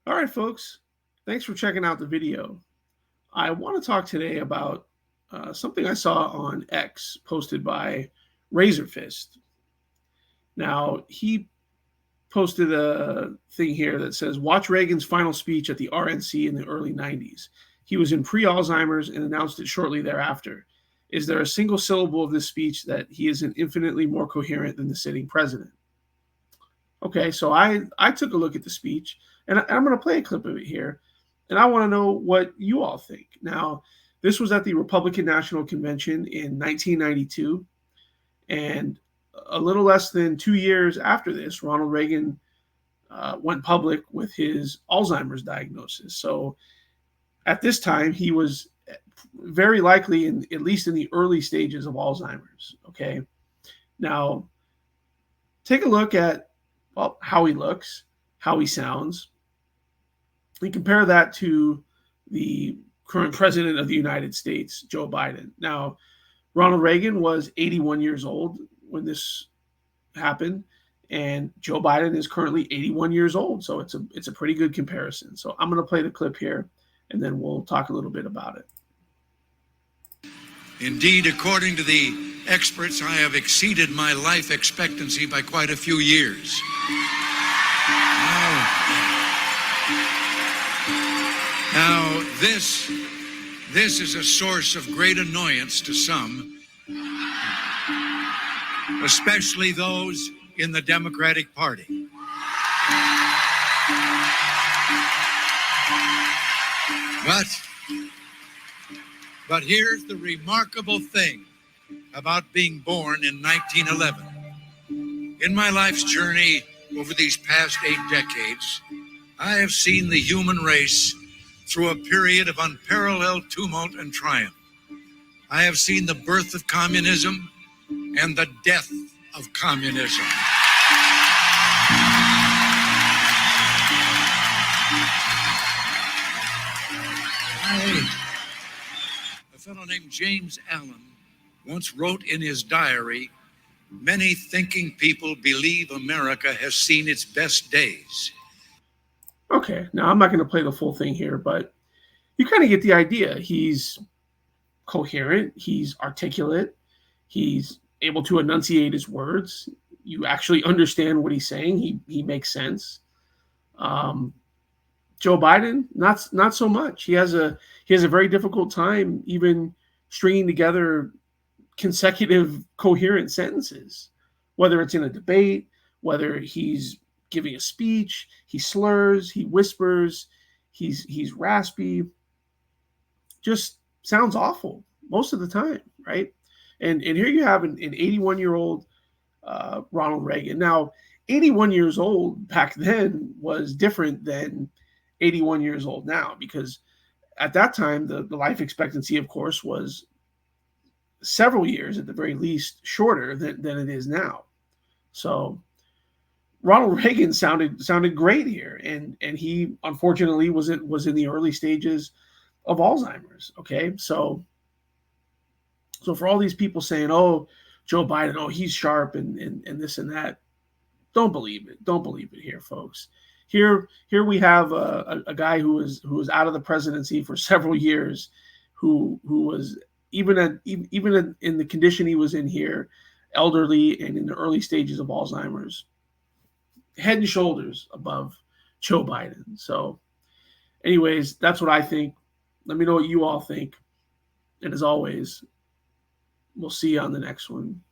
All right, folks. Thanks for checking out the video. I want to talk today about something I saw on X posted by Razorfist. Now, he posted a thing here that says, watch Reagan's final speech at the RNC in the early 90s. He was in pre-Alzheimer's and announced it shortly thereafter. Is there a single syllable of this speech that he isn't infinitely more coherent than the sitting president? Okay, so I took a look at the speech, and I'm going to play a clip of it here, and I want to know what you all think. Now, this was at the Republican National Convention in 1992, and a little less than 2 years after this, Ronald Reagan went public with his Alzheimer's diagnosis. So at this time, he was very likely at least in the early stages of Alzheimer's. Okay, now take a look at how he looks, how he sounds, and compare that to the current president of the United States, Joe Biden. Now, Ronald Reagan was 81 years old when this happened, and Joe Biden is currently 81 years old. So it's a pretty good comparison. So I'm going to play the clip here, and then we'll talk a little bit about it. Indeed, according to the experts, I have exceeded my life expectancy by quite a few years. Now this is a source of great annoyance to some, especially those in the Democratic Party. But here's the remarkable thing about being born in 1911. In my life's journey over these past 8 decades, I have seen the human race through a period of unparalleled tumult and triumph. I have seen the birth of communism and the death of communism. A fellow named James Allen once wrote in his diary, "Many thinking people believe America has seen its best days." Okay, now I'm not going to play the full thing here, but you kind of get the idea. He's coherent, he's articulate, he's able to enunciate his words. You actually understand what he's saying. He makes sense. Joe Biden, not so much. He has a very difficult time even stringing together consecutive coherent sentences, whether it's in a debate, whether he's giving a speech, he slurs, he whispers, he's raspy, just sounds awful most of the time, right? And here you have an 81-year-old Ronald Reagan. Now, 81 years old back then was different than 81 years old now, because at that time the life expectancy, of course, was several years at the very least shorter than it is now. So Ronald Reagan sounded great here, and he unfortunately was in the early stages of Alzheimer's. Okay, so for all these people saying, "Oh, Joe Biden, oh, he's sharp and this and that," don't believe it. Don't believe it here, folks. Here we have a guy who was out of the presidency for several years, who was even in the condition he was in here, elderly and in the early stages of Alzheimer's, head and shoulders above Joe Biden. So, anyways, that's what I think. Let me know what you all think. And as always, we'll see you on the next one.